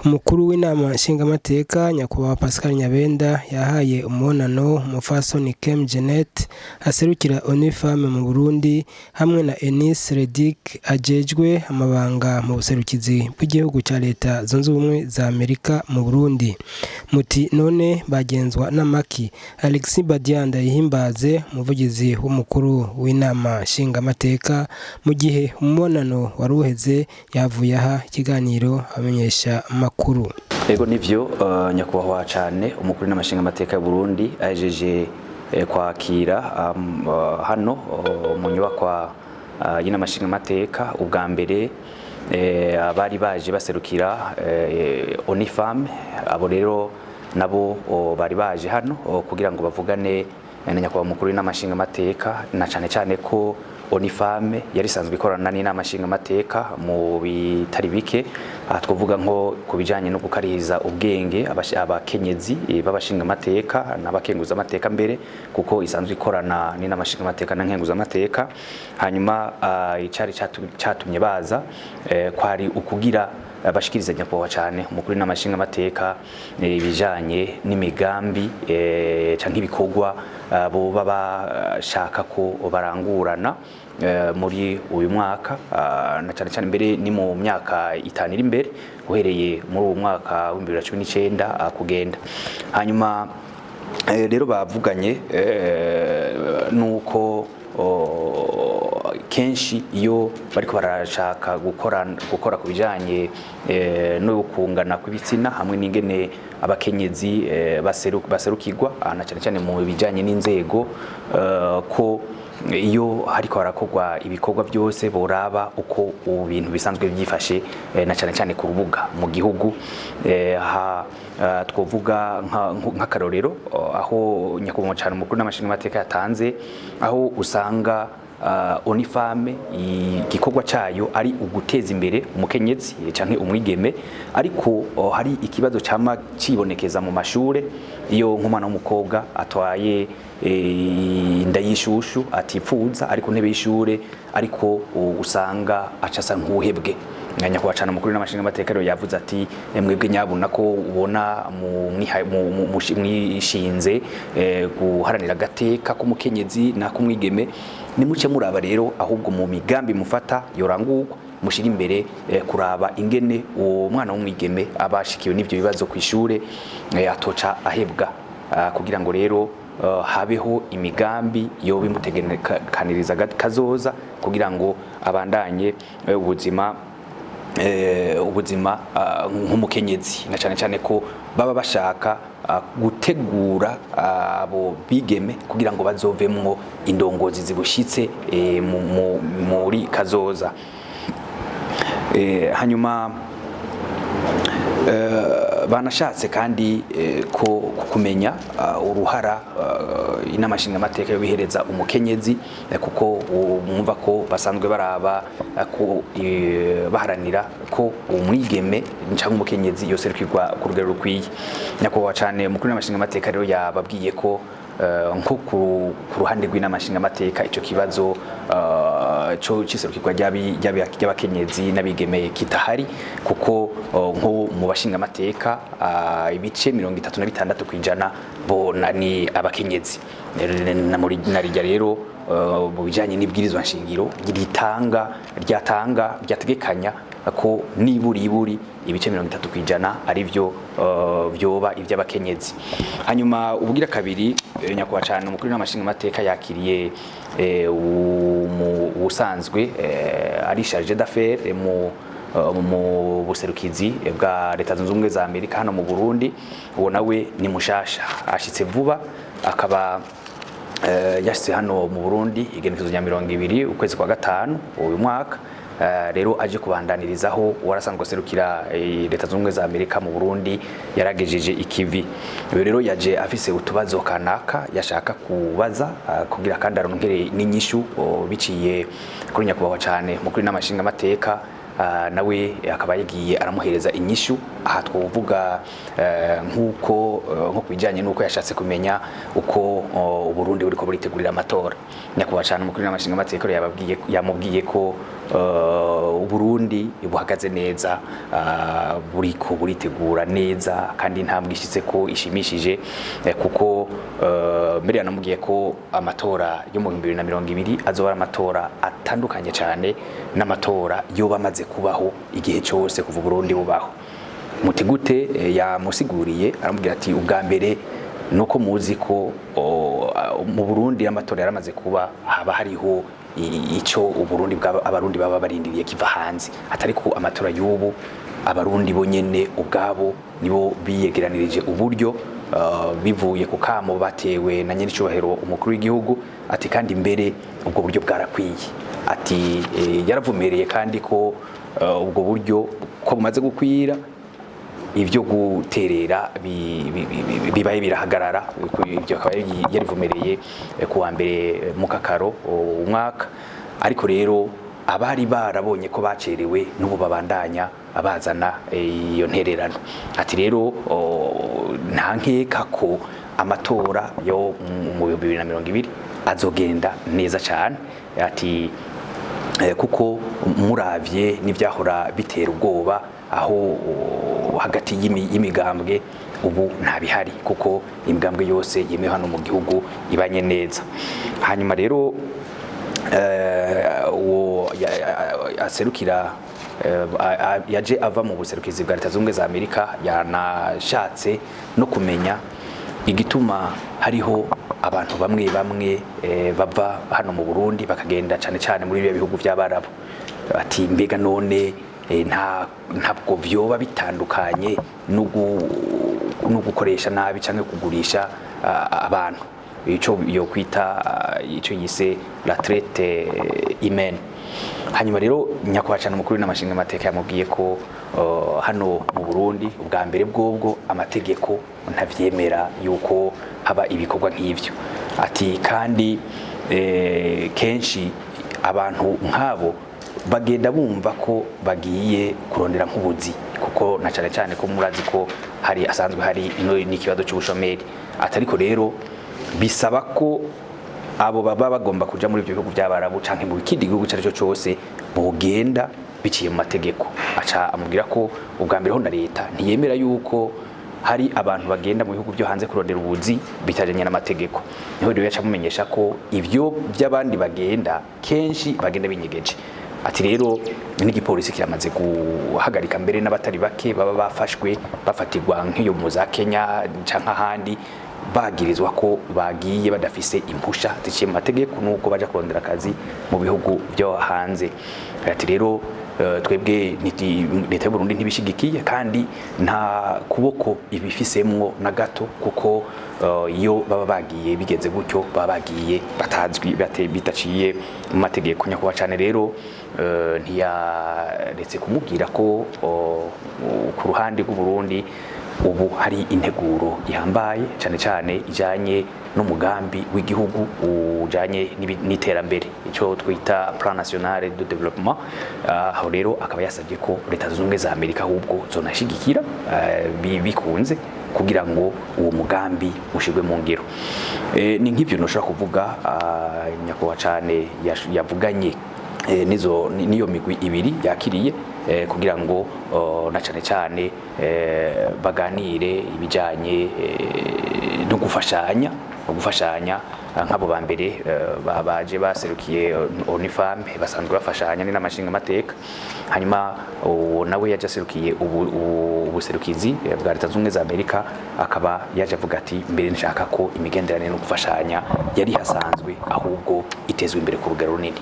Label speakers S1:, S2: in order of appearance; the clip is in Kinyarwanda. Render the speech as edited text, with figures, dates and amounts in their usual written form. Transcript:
S1: umukuru w'inama nshingamateka nyakubahwa Pascal Nyabenda yahaye umunano umufasoni Kem Jeanette aserukira Onifame mu Burundi hamwe na Enis Redick ajejwe amabanga mu buserukizi bw'igihugu cya leta zunze ubumwe za Amerika mu Burundi. Muti none bagenzwa n'amaki. Alexis Badianda yihimbaze umuvugizi w'umukuru w'inama nshingamateka mu gihe umunano waruheze yavuye aha ikiganiro amenyesha makuru.
S2: Ego nivyo nyakubahwa cyane umukuru n'amashinga amateka y'u Burundi ajeje kwakira hano mu nyubakwa y'inamashinga amateka ubwa mbere abari baje baserukira Onifame abo rero nabo bari baje hano kugira ngo bavugane na nyakubahwa umukuru n'amashinga amateka na cyane ko Onifame yari sanzwe ikorana n'inamashinga amateka mu bitari bike twavuga nko kubijanye no gukariza ubwenge abakenyezi babashinga amateka n'abakenguza amateka mbere kuko isanzwe ikorana n'inamashinga amateka na nkenguza amateka hanyuma icari catumye baza kwari ukugira bashikiriza nyakubahwa cyane umukuru n'amashinga amateka ibijanye n'imigambi canke ibikorwa bo bashaka ko barangurana muri uyu mwaka na cyane mbere ni mu myaka 5 iri imbere uhereye muri uyu mwaka wa 2019 kugenda hanyuma rero bavuganye nuko kenshi iyo bariko barashaka gukora kubijanye no kungana kw'ibitsina hamwe n'ingene abakenyezi baserukirwa na cyane mu bijanye n'inzego ko iyo hariko harakorwa ibikorwa byose boraba uko ibintu bisanzwe byifashe na cyane ku rubuga mu gihugu twovuga nk'akarorero aho nyakubahwa cyane umukuru n'amashinga amateka yatanze aho usanga Onifame igikorwa cyayo ari uguteza imbere umukenyezi canke umwigeme ariko hari ikibazo cyama cibonekeza mu mashure iyo nk'umwana w'umukobwa atwaye indayishushu atipfuza ariko ntebe y'ishure ariko usanga acasa nk'uhebwe nyakubahwa cyane umukuru n'amashinga amateka rero yavuze ati mwebwe nyabuna ko ubona mwishinze guharanira agateka k'umukenyezi na kumwigeme nimuce muraba rero ahubwo mu migambi mufata yorangurwa mushira imbere kuraba ingene uwo mwana w'umwigeme abashikiwe n'ivyo bibazo kw'ishure atoca ahebwa kugira ngo rero habeho imigambi yo bimutegekaniriza kazoza kugira ngo abandanye ubuzima nk'umukenyezi na cyane ko baba bashaka gutegura abo bigeme kugira ngo bazovemwo indongozi zibushitse muri kazoza hanyuma banashatse kandi ko kumenya uruhara inamashinga amateka yo bihereza umukenyezi kuko mwumva ko basanzwe baraba ko baharanira ko umwigeme cyangwa umukenyezi yoserukirwa ku rugero rukwiye nyakubahwa cyane umukuru n'amashinga amateka rero yababwiye ko nko ku ruhande rw'inamashinga amateka icyo kibazo cyo ciserukirwa ry'abakenyezi n'abigeme kitahari kuko nko mu bashinga amateka ibice 36% bona ni abakenyezi narijya rero mu bijanye n'ibwirizwa nshingiro ryategekanya ko niburi ibice 30% ari byo byoba iby'abakenyezi hanyuma ubugira kabiri nyakubahwa cyane umukuru n'amashinga amateka yakiriye ubusanzwe ari charge d'affaires mu buserukizi bwa leta zunze ubumwe za Amerika hano mu Burundi uwo nawe ni mushasha ashitse vuba akaba yashitse hano mu Burundi igenekerezo rya 20 ukwezi kwa gatanu uyu mwaka rero aje kubandanirizaho warasanzwe serukira leta zunze ubumwe za Amerika mu Burundi yaragejeje ikivi rero yaje afise utubazo kanaka yashaka kubaza kugira kandi aronkere n'inyishu biciye kuri nyakubahwa cyane mukuru n'amashinga amateka nawe akaba yagiye aramuhereza inyishu aha twovuga nkuko nko kwijanye nuko yashatse kumenya uko Uburundi buriko buritegurira amatora. Nyakubahwa cyane umukuru n'amashinga amategeko yamubwiye ko Uburundi buhagaze neza, buriko buritegura neza kandi intambwe ishitse ko ishimishije, kuko mbere yanamubwiye ko amatora yo mu 2020 azoba amatora atandukanye cyane n'amatora yo bamaze kubaho igihe cyose kuva Burundi bubaho. Mutigute yamusiguriye aramubwira ati ubwa mbere nuko muzi ko mu Burundi amatora yaramaze kuba haba hariho ico Uburundi abarundi baba barindiriye kiva hanze, atari ko amatora y'ubu abarundi bonyene ubwabo nibo biyegeranirije uburyo bivuye ku kamo batewe na nyene cyubahiro umukuru w'igihugu. Ati kandi mbere ubwo buryo bwarakwiye, ati yaravumereye kandi ko ubwo buryo ko bumaze gukwira ivyo guterera bibaye birahagarara. Ivyo akaba yarivumereye kuwa mbere mu kakaro umwaka, ariko rero abari barabonye ko bacerewe n'ubu babandanya abazana iyo ntererano. Ati rero nta nkeka ko amatora yo mu 2020 azogenda neza cyane. Ati kuko muravye n'ivyahora bitera ubwoba aho hagati y'imigambwe ubu nta bihari, kuko imigambwe yose yemewe hano mu gihugu ibanye neza. Hanyuma rero aserukira yaje ava mu buserukizi bwa Leta Zunze Ubumwe za Amerika, yanashatse no kumenya igituma hariho abantu bamwe bava hano mu Burundi bakagenda cyane muri bihugu vy'abarabu. Ati mbega none ntabwo vyoba bitandukanye no gukoresha nabi canke kugurisha abantu, ico yo kwita ico yise la traite humaine. Hanyuma rero nyakubahwa cyane umukuru n'amashinga amateka yamubwiye ko hano mu Burundi ubwa mbere bwobwo amategeko ntavyemera yuko haba ibikorwa nk'ivyo. Ati kandi kenshi abantu nk'abo bagenda bumva ko bagiye kurondera nk'ubuzi, kuko na cyane ko murazi ko asanzwe hari n'ikibazo cy'ubushomeri. Atariko rero bisaba ko abo baba bagomba kuja muri ibyo bihugu by'abarabu canke mu kindi gihugu cyo cyose bogenda biciye mu mategeko. Aca amubwira ko ubwa mbere ho na leta ntiyemera yuko hari abantu bagenda mu bihugu byo hanze kurondera ubuzi bitajanye n'amategeko. Niho rero yaca mumenyesha ko ivyo by'abandi bagenda kenshi bagenda binyegeje. Ati rero n'igipolisi kiramaze guhagarika mbere n'abatari bake baba bafashwe bafatirwa nk'iyo mu za Kenya canke ahandi, bagirizwa ko bagiye badafise impusha ziciye mu mategeko nuko baja kurondera akazi mu bihugu byo hanze. Ati rero twebwe leta y'u Burundi ntibishigikiye kandi nta kuboko ibifisemwo na gato, kuko iyo baba bagiye bigeze gutyo baba bagiye batazwi bitaciye mu mategeko. Nyakubahwa cyane rero ntiyaretse kumubwira ko ku ruhande rw'u Burundi ubu hari integuro ihambaye cyane ijanye n'umugambi w'igihugu ujanye n'iterambere, ico twita plan national de développement. Aho rero akaba yasabye ko Leta Zunze Ubumwe za Amerika ahubwo zonashigikira bikunze kugira ngo uwo mugambi ushirwe mu ngiro. Ni nk'ivyo noshobora kuvuga nyakubahwa cyane yavuganye niyo migwi ibiri yakiriye kugira ngo na cyane baganire ibijanye no gufashanya nk'abo ba mbere baje baserukiye Onifam basanzwe bafashanya ni n'amashinga amateka. Hanyuma nawe yaje aserukiye ubuserukizi bwa Leta Zunze Ubumwe za Amerika, akaba yaje avuga ati mbere nshaka ko imigenderanire no gufashanya yari hasanzwe ahubwo itezwe imbere ku rugero runini.